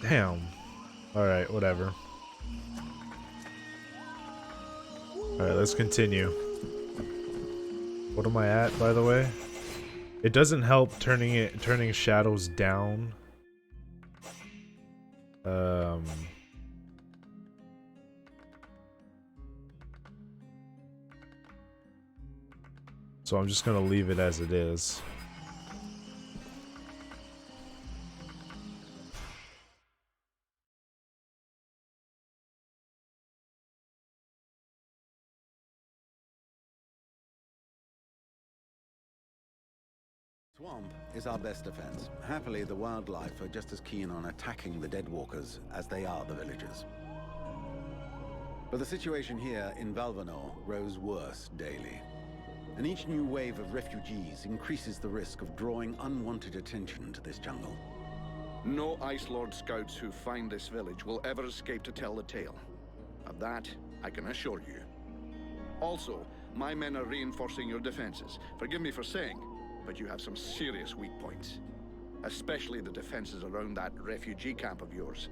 Damn. Alright, whatever. Alright, let's continue. What am I at, by the way? It doesn't help turning shadows down. Um So I'm just gonna leave it as it is. Swamp is our best defense. Happily, the wildlife are just as keen on attacking the Deadwalkers as they are the villagers. But the situation here in Valvanor grows worse daily. And each new wave of refugees increases the risk of drawing unwanted attention to this jungle. No Ice Lord scouts who find this village will ever escape to tell the tale. Of that, I can assure you. Also, my men are reinforcing your defenses. Forgive me for saying, but you have some serious weak points. Especially the defenses around that refugee camp of yours.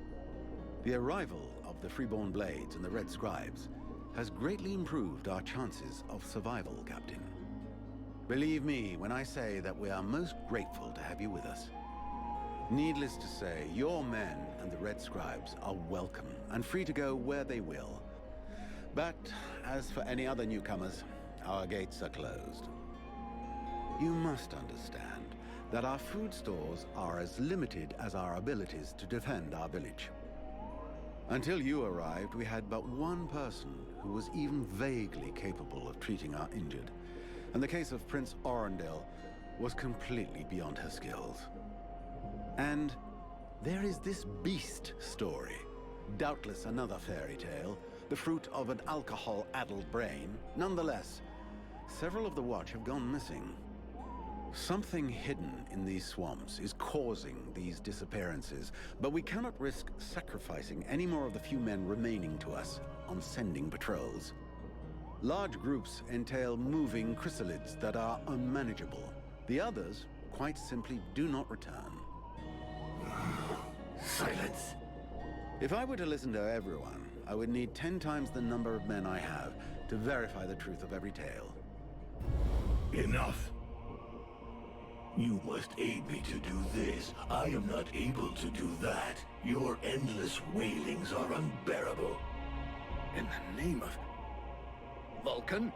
The arrival of the Freeborn Blades and the Red Scribes has greatly improved our chances of survival, Captain. Believe me when I say that we are most grateful to have you with us. Needless to say, your men and the Red Scribes are welcome and free to go where they will. But as for any other newcomers, our gates are closed. You must understand that our food stores are as limited as our abilities to defend our village. Until you arrived, we had but one person who was even vaguely capable of treating our injured. And the case of Prince Orendil was completely beyond her skills. And there is this beast story. Doubtless another fairy tale, the fruit of an alcohol-addled brain. Nonetheless, several of the Watch have gone missing. Something hidden in these swamps is causing these disappearances, but we cannot risk sacrificing any more of the few men remaining to us on sending patrols. Large groups entail moving chrysalids that are unmanageable. The others, quite simply, do not return. Silence. If I were to listen to everyone, I would need 10 times the number of men I have to verify the truth of every tale. Enough. You must aid me to do this. I am not able to do that. Your endless wailings are unbearable. In the name of... Vulcan?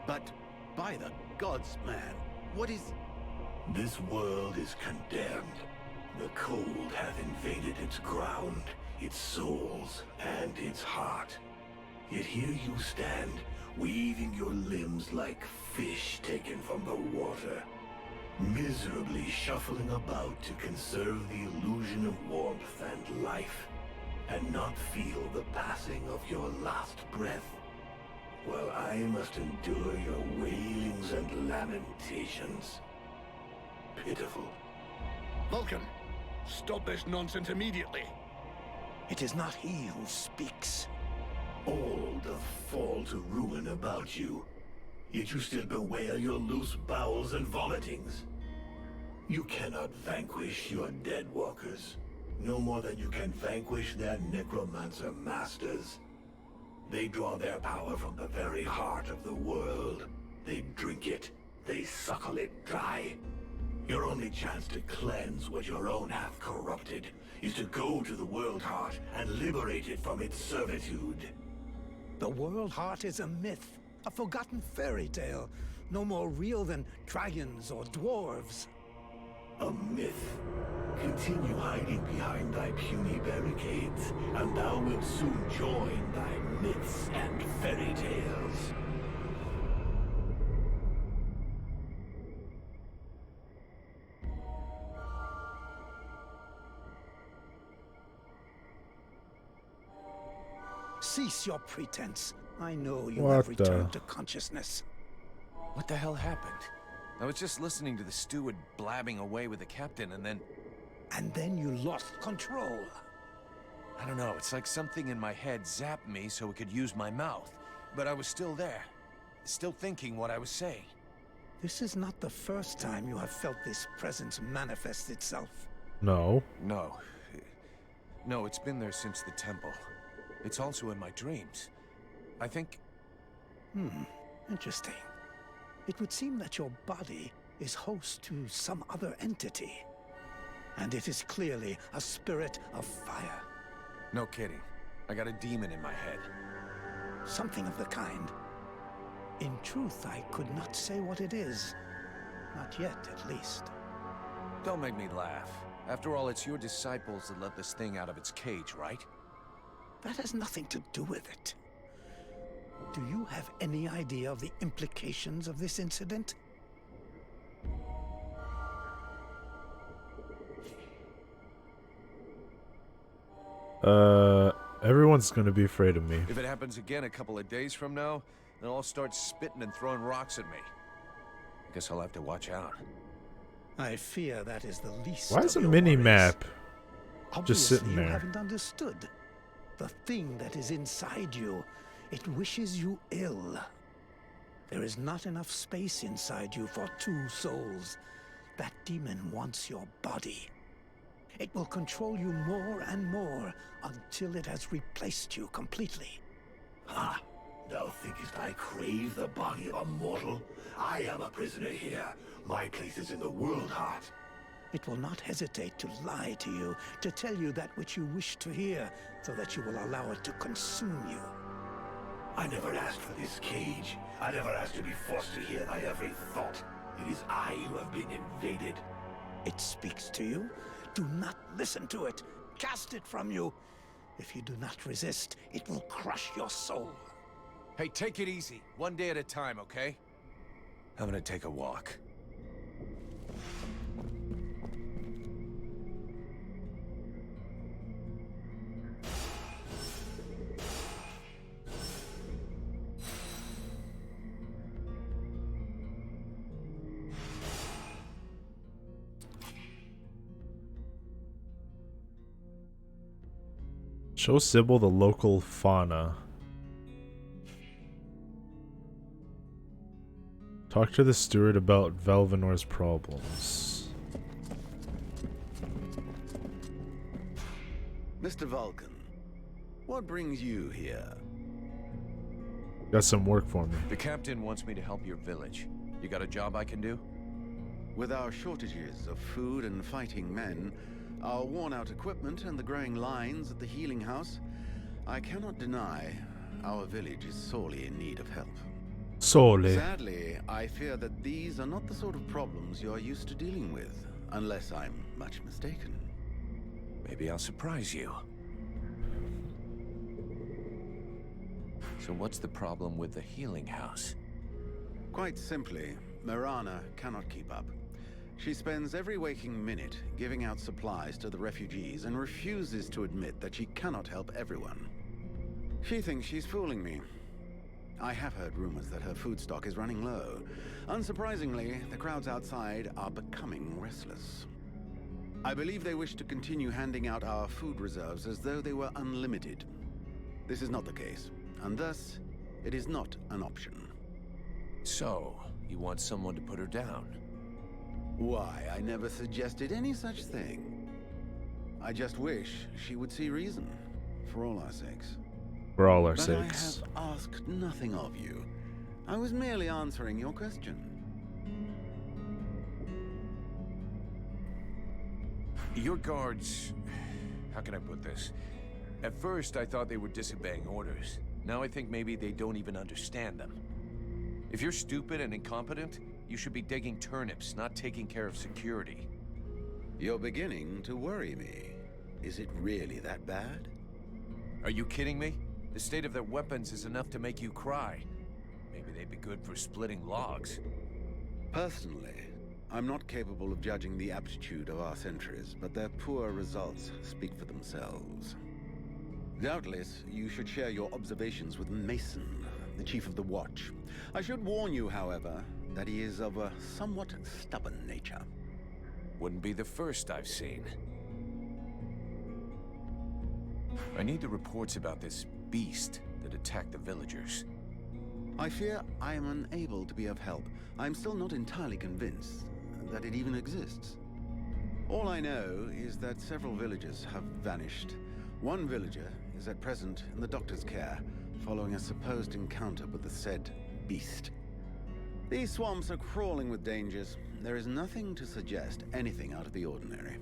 But, by the gods, man, what is... This world is condemned. The cold hath invaded its ground, its souls, and its heart. Yet here you stand, weaving your limbs like fish taken from the water. Miserably shuffling about to conserve the illusion of warmth and life, and not feel the passing of your last breath, while I must endure your wailings and lamentations. Pitiful. Vulcan, stop this nonsense immediately. It is not he who speaks. All doth fall to ruin about you, yet you still bewail your loose bowels and vomitings. You cannot vanquish your Deadwalkers, no more than you can vanquish their necromancer masters. They draw their power from the very heart of the world. They drink it, they suckle it dry. Your only chance to cleanse what your own hath corrupted is to go to the World Heart and liberate it from its servitude. The World Heart is a myth, a forgotten fairy tale, no more real than dragons or dwarves. A myth. Continue hiding behind thy puny barricades, and thou wilt soon join thy myths and fairy tales. Cease your pretense. I know you What have the- returned to consciousness. What the hell happened? I was just listening to the steward blabbing away with the captain and then... And then you lost control. I don't know, it's like something in my head zapped me so it could use my mouth. But I was still there. Still thinking what I was saying. This is not the first time you have felt this presence manifest itself. No. No. No, it's been there since the temple. It's also in my dreams. I think... Interesting. It would seem that your body is host to some other entity. And it is clearly a spirit of fire. No kidding. I got a demon in my head. Something of the kind. In truth, I could not say what it is. Not yet, at least. Don't make me laugh. After all, it's your disciples that let this thing out of its cage, right? That has nothing to do with it. Do you have any idea of the implications of this incident? Everyone's gonna be afraid of me. If it happens again a couple of days from now, they'll all start spitting and throwing rocks at me. I guess I'll have to watch out. I fear that is the least. Why is a of your mini worries. map Obviously, just sitting you there? haven't understood. The thing that is inside you, it wishes you ill. There is not enough space inside you for two souls. That demon wants your body. It will control you more and more until it has replaced you completely. Ha! Thou thinkest I crave the body of a mortal? I am a prisoner here. My place is in the world heart. It will not hesitate to lie to you, to tell you that which you wish to hear, so that you will allow it to consume you. I never asked for this cage. I never asked to be forced to hear thy every thought. It is I who have been invaded. It speaks to you. Do not listen to it. Cast it from you. If you do not resist, it will crush your soul. Hey, take it easy. One day at a time, okay? I'm gonna take a walk. Show Sybil the local fauna. Talk to the steward about Velvenor's problems. Mr. Vulcan, what brings you here? Got some work for me. The captain wants me to help your village. You got a job I can do? With our shortages of food and fighting men, our worn-out equipment and the growing lines at the healing house, I cannot deny our village is sorely in need of help. Solely. Sadly, I fear that these are not the sort of problems you are used to dealing with, unless I'm much mistaken. Maybe I'll surprise you. So what's the problem with the healing house? Quite simply, Mirana cannot keep up. She spends every waking minute giving out supplies to the refugees and refuses to admit that she cannot help everyone. She thinks she's fooling me. I have heard rumors that her food stock is running low. Unsurprisingly, the crowds outside are becoming restless. I believe they wish to continue handing out our food reserves as though they were unlimited. This is not the case, and thus, it is not an option. So, you want someone to put her down? Why, I never suggested any such thing. I just wish she would see reason, for all our sakes. For all our But sakes. I have asked nothing of you. I was merely answering your question. Your guards... How can I put this? At first, I thought they were disobeying orders. Now I think maybe they don't even understand them. If you're stupid and incompetent, you should be digging turnips, not taking care of security. You're beginning to worry me. Is it really that bad? Are you kidding me? The state of their weapons is enough to make you cry. Maybe they'd be good for splitting logs. Personally, I'm not capable of judging the aptitude of our sentries, but their poor results speak for themselves. Doubtless, you should share your observations with Mason, the chief of the watch. I should warn you, however, that he is of a somewhat stubborn nature. Wouldn't be the first I've seen. I need the reports about this beast that attacked the villagers. I fear I am unable to be of help. I'm still not entirely convinced that it even exists. All I know is that several villagers have vanished, One villager is at present in the doctor's care, following a supposed encounter with the said beast. These swamps are crawling with dangers. There is nothing to suggest anything out of the ordinary.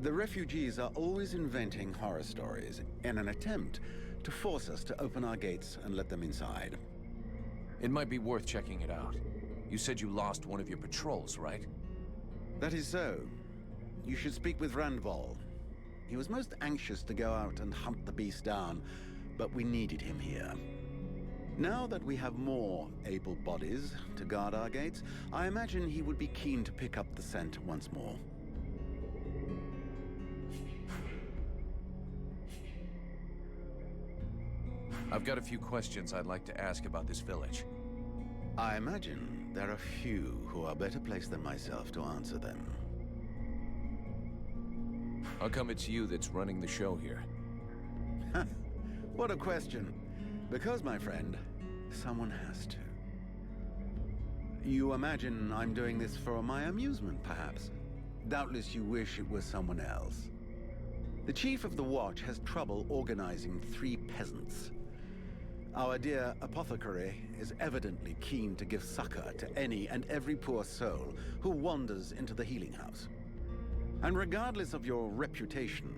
The refugees are always inventing horror stories in an attempt to force us to open our gates and let them inside. It might be worth checking it out. You said you lost one of your patrols, right? That is so. You should speak with Randval. He was most anxious to go out and hunt the beast down, but we needed him here. Now that we have more able bodies to guard our gates, I imagine he would be keen to pick up the scent once more. I've got a few questions I'd like to ask about this village. I imagine there are few who are better placed than myself to answer them. How come it's you that's running the show here? What a question. Because, my friend, someone has to. You imagine I'm doing this for my amusement, perhaps? Doubtless you wish it was someone else. The chief of the watch has trouble organizing 3 peasants. Our dear apothecary is evidently keen to give succor to any and every poor soul who wanders into the healing house. And regardless of your reputation,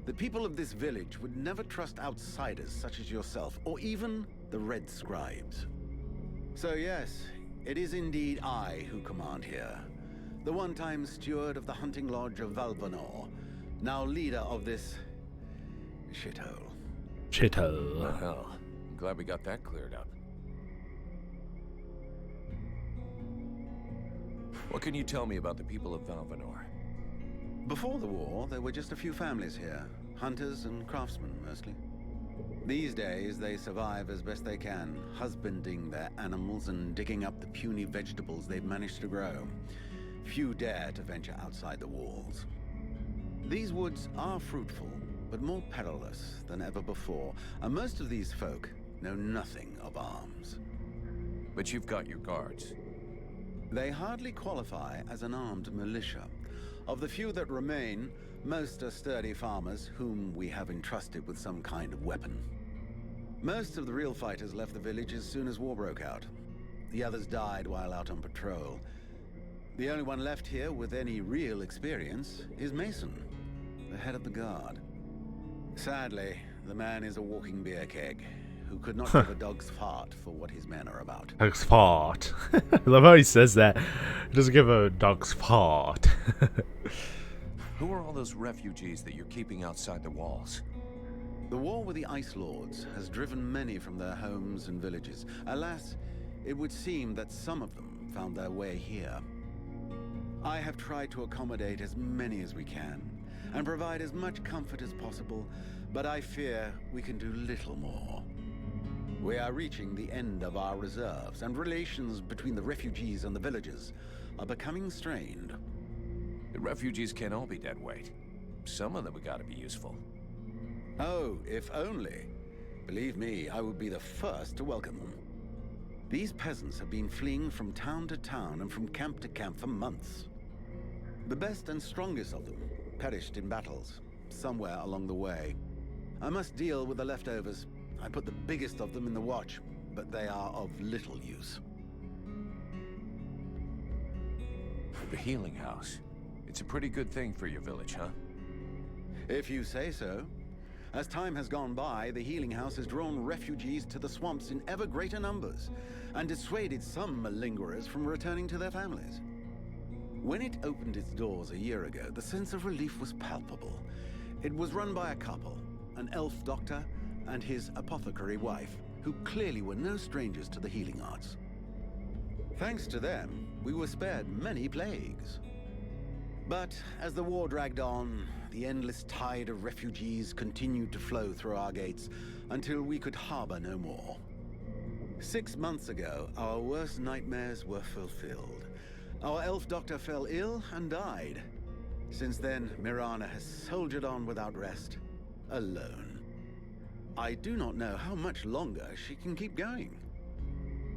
the people of this village would never trust outsiders such as yourself, or even the Red Scribes. So yes, it is indeed I who command here. The one-time steward of the hunting lodge of Valvanor, now leader of this shithole. Shithole. Hell, I'm glad we got that cleared up. What can you tell me about the people of Valvanor? Before the war, there were just a few families here. Hunters and craftsmen, mostly. These days, they survive as best they can, husbanding their animals and digging up the puny vegetables they've managed to grow. Few dare to venture outside the walls. These woods are fruitful, but more perilous than ever before, and most of these folk know nothing of arms. But you've got your guards. They hardly qualify as an armed militia. Of the few that remain, most are sturdy farmers whom we have entrusted with some kind of weapon. Most of the real fighters left the village as soon as war broke out. The others died while out on patrol. The only one left here with any real experience is Mason, the head of the guard. Sadly, the man is a walking beer keg, who could not give a dog's fart for what his men are about. Dog's fart. I love how he says that. He doesn't give a dog's fart. Who are all those refugees that you're keeping outside the walls? The war with the Ice Lords has driven many from their homes and villages. Alas, it would seem that some of them found their way here. I have tried to accommodate as many as we can, and provide as much comfort as possible, but I fear we can do little more. We are reaching the end of our reserves, and relations between the refugees and the villagers are becoming strained. The refugees can't all be dead weight. Some of them have got to be useful. Oh, if only. Believe me, I would be the first to welcome them. These peasants have been fleeing from town to town and from camp to camp for months. The best and strongest of them perished in battles, somewhere along the way. I must deal with the leftovers. I put the biggest of them in the watch, but they are of little use. The healing house. It's a pretty good thing for your village, huh? If you say so. As time has gone by, the healing house has drawn refugees to the swamps in ever greater numbers, and dissuaded some malingerers from returning to their families. When it opened its doors a year ago, the sense of relief was palpable. It was run by a couple, an elf doctor and his apothecary wife, who clearly were no strangers to the healing arts. Thanks to them, we were spared many plagues. But as the war dragged on, the endless tide of refugees continued to flow through our gates until we could harbor no more. 6 months ago, our worst nightmares were fulfilled. Our elf doctor fell ill and died. Since then, Mirana has soldiered on without rest, alone. I do not know how much longer she can keep going.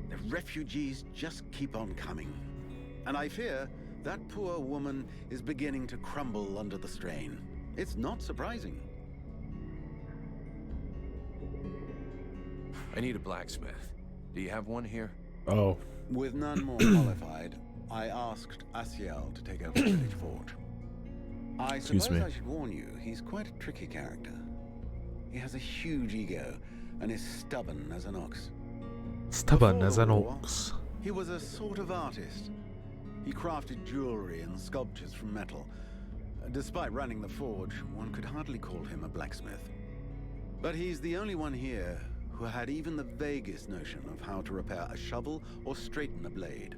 The refugees just keep on coming. And I fear that poor woman is beginning to crumble under the strain. It's not surprising. I need a blacksmith. Do you have one here? Oh, With none more qualified, I asked Asiel to take over the village forge. I Excuse suppose me. I should warn you, he's quite a tricky character. He has a huge ego and is stubborn as an ox. stubborn Before as the an war, ox. He was a sort of artist. He crafted jewelry and sculptures from metal. Despite running the forge, one could hardly call him a blacksmith. But he's the only one here who had even the vaguest notion of how to repair a shovel or straighten a blade.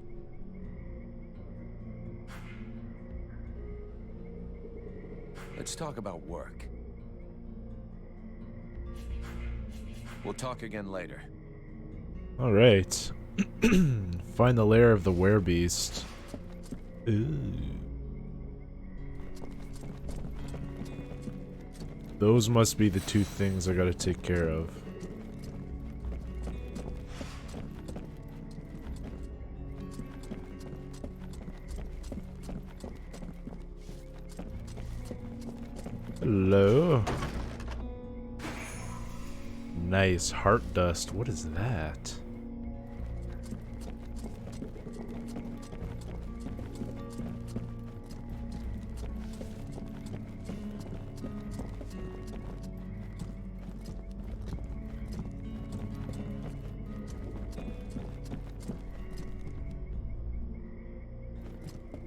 Let's talk about work. We'll talk again later. All right. Find the lair of the werebeast. Ooh. Those must be the two things I gotta take care of. Hello. Nice heart dust. What is that?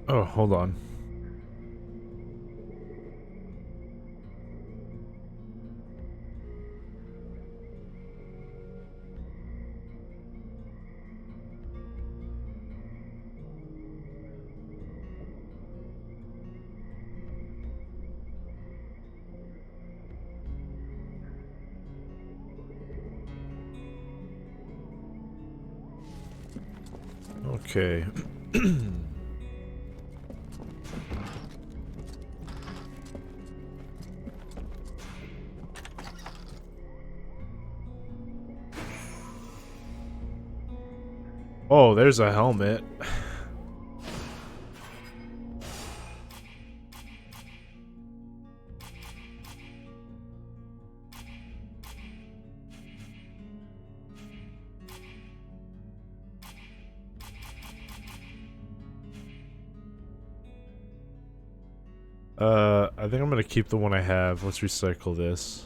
Oh, hold on. Okay. Oh, there's a helmet. I think I'm gonna keep the one I have. Let's recycle this.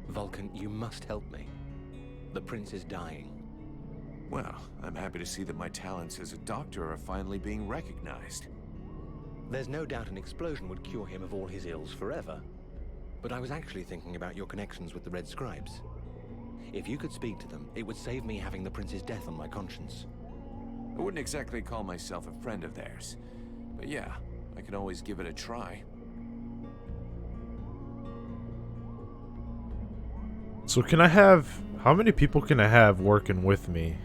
Vulcan, you must help me. The prince is dying. Well, I'm happy to see that my talents as a doctor are finally being recognized. There's no doubt an explosion would cure him of all his ills forever. But I was actually thinking about your connections with the Red Scribes. If you could speak to them, it would save me having the prince's death on my conscience. I wouldn't exactly call myself a friend of theirs. But yeah, I can always give it a try. So can I have... How many people can I have working with me?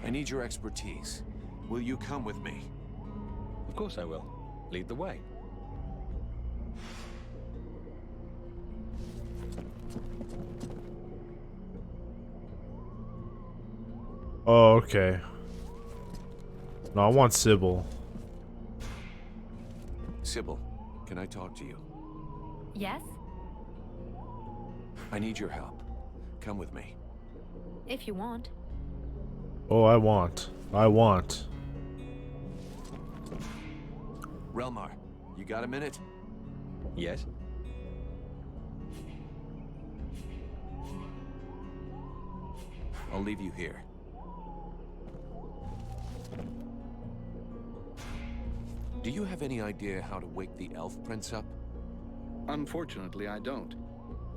I need your expertise. Will you come with me? Of course I will. Lead the way. Oh, okay. No, I want Sybil. Sybil, can I talk to you? Yes? I need your help. Come with me. If you want. Oh, I want. Relmar, you got a minute? Yes? I'll leave you here. Do you have any idea how to wake the Elf Prince up? Unfortunately, I don't.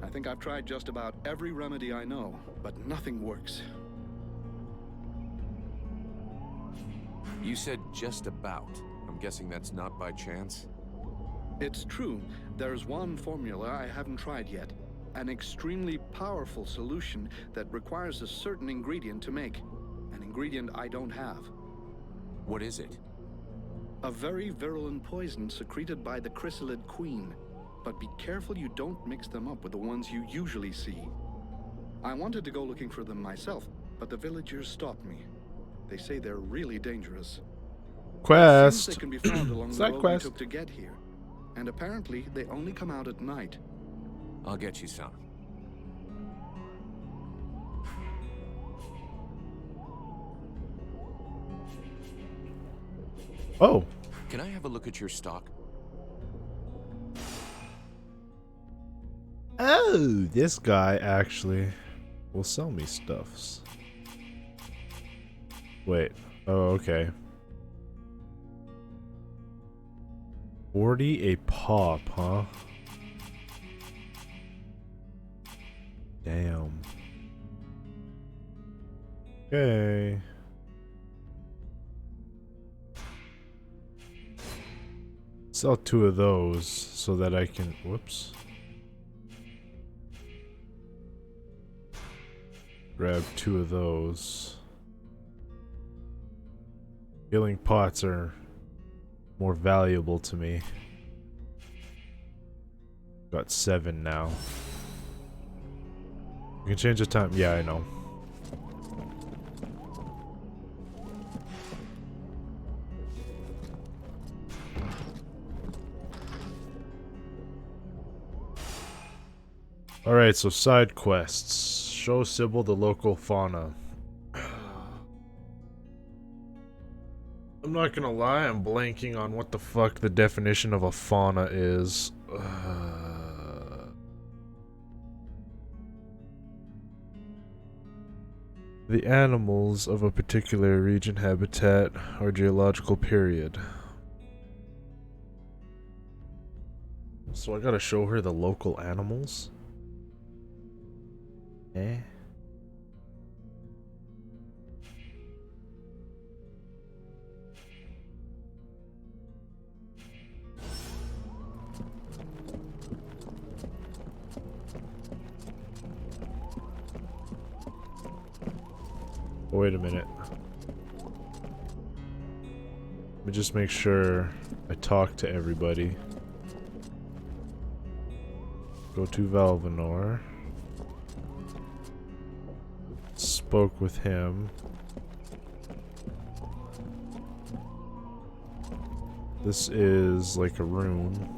I think I've tried just about every remedy I know, but nothing works. You said just about. I'm guessing that's not by chance? It's true. There's one formula I haven't tried yet. An extremely powerful solution that requires a certain ingredient to make. An ingredient I don't have. What is it? A very virulent poison secreted by the chrysalid queen. but be careful you don't mix them up with the ones you usually see. I wanted to go looking for them myself, but the villagers stopped me. They say they're really dangerous. Seems Quest. they can be found along the Side road quest. we took to get here. And apparently, they only come out at night. I'll get you some. Oh, Can I have a look at your stock? oh, this guy actually will sell me stuffs. Wait. Oh, okay. 40 a pop, huh? Damn. Okay. Sell 2 of those so that I can. Whoops. Grab 2 of those. Healing pots are more valuable to me. Got 7 now. You can change the time. Yeah, I know. Alright, so side quests. Show Sybil the local fauna. I'm not gonna lie, I'm blanking on what the fuck the definition of a fauna is. The animals of a particular region, habitat, or geological period. So I gotta show her the local animals? Eh? Wait a minute. Let me just make sure I talk to everybody. Go to Valvanor. Spoke with him. This is like a rune.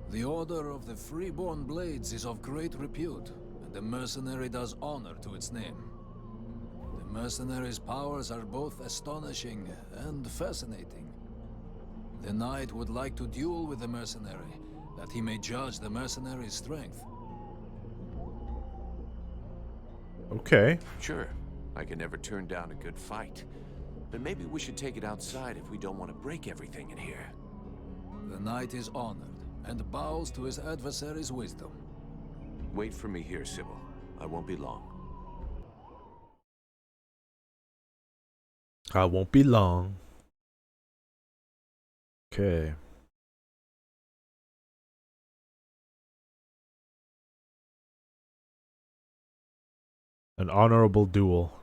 The Order of the Freeborn Blades is of great repute, and the mercenary does honor to its name. The mercenary's powers are both astonishing and fascinating. The knight would like to duel with the mercenary, that he may judge the mercenary's strength. Okay. Sure. I can never turn down a good fight. But maybe we should take it outside if we don't want to break everything in here. The knight is honored, and bows to his adversary's wisdom. Wait for me here, Sybil. I won't be long. I won't be long. Okay. An honorable duel.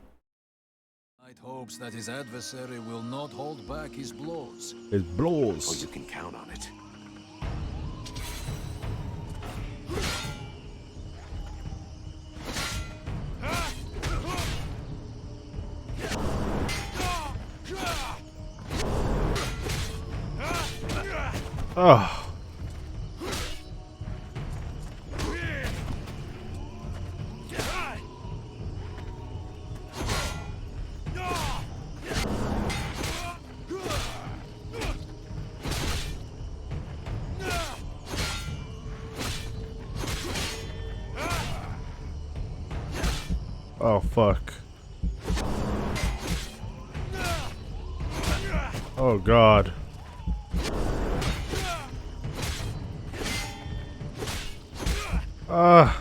Knight hopes that his adversary will not hold back his blows. It Oh, blows. you can count on it. Oh. Oh, fuck. Oh, God. Ah.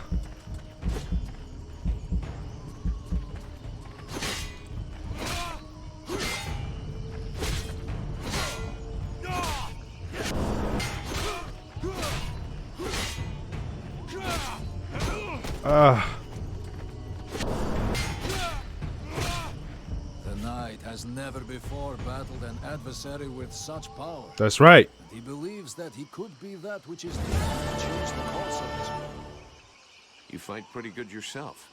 The knight has never before battled an adversary with such power. That's right. And he believes that he could be that which is needed to change the course of this world. You fight pretty good yourself.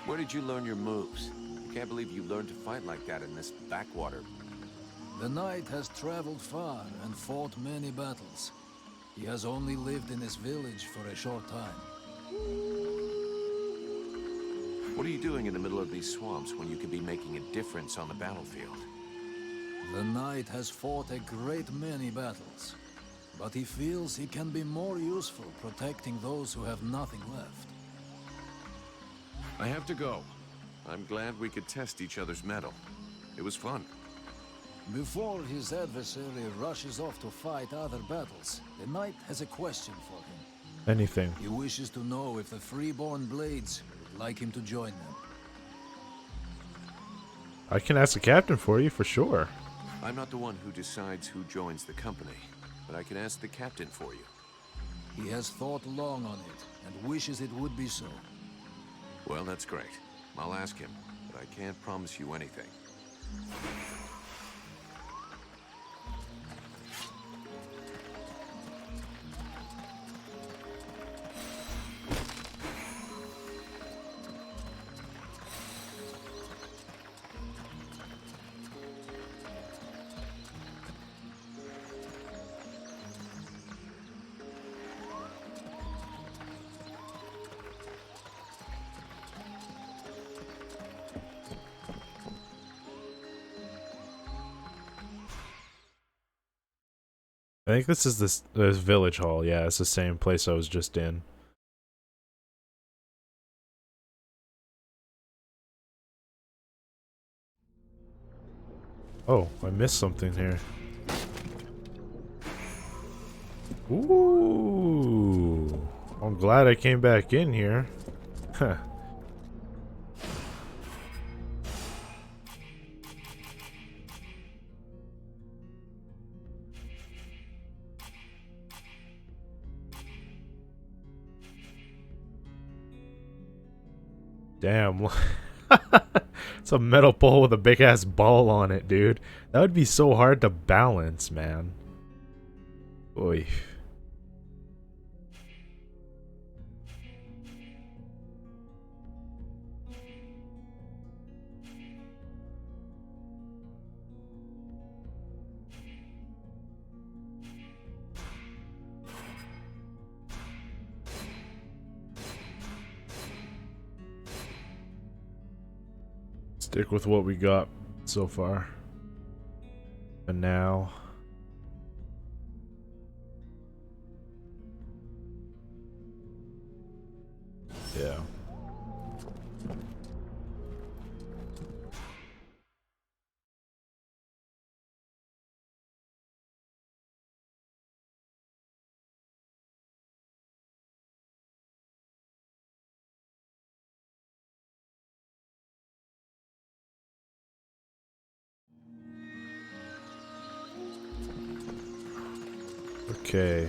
Where did you learn your moves? I can't believe you learned to fight like that in this backwater. The knight has traveled far and fought many battles. He has only lived in this village for a short time. What are you doing in the middle of these swamps when you could be making a difference on the battlefield? The knight has fought a great many battles, but he feels he can be more useful protecting those who have nothing left. I have to go. I'm glad we could test each other's mettle. It was fun. Before his adversary rushes off to fight other battles, the knight has a question for him. Anything. He wishes to know if the Freeborn Blades would like him to join them. I can ask the captain for you, for sure. I'm not the one who decides who joins the company, but I can ask the captain for you. He has thought long on it, and wishes it would be so. Well, that's great. I'll ask him, but I can't promise you anything. I think this is this village hall. Yeah, it's the same place I was just in. Oh, I missed something here. Ooh. I'm glad I came back in here. Huh. Damn. It's a metal pole with a big ass ball on it, dude. That would be so hard to balance, man. Oy. Stick with what we got so far. And now. Yeah. Okay.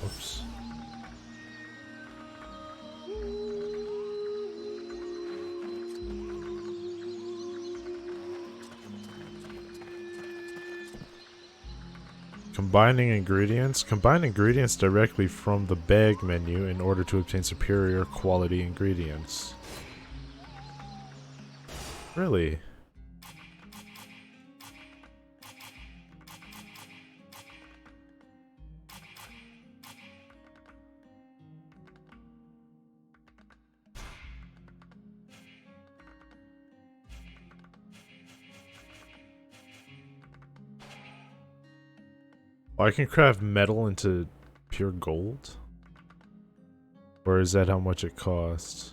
Oops. Combining ingredients. Combine ingredients directly from the bag menu in order to obtain superior quality ingredients. Really? Oh, I can craft metal into pure gold? Or is that how much it costs?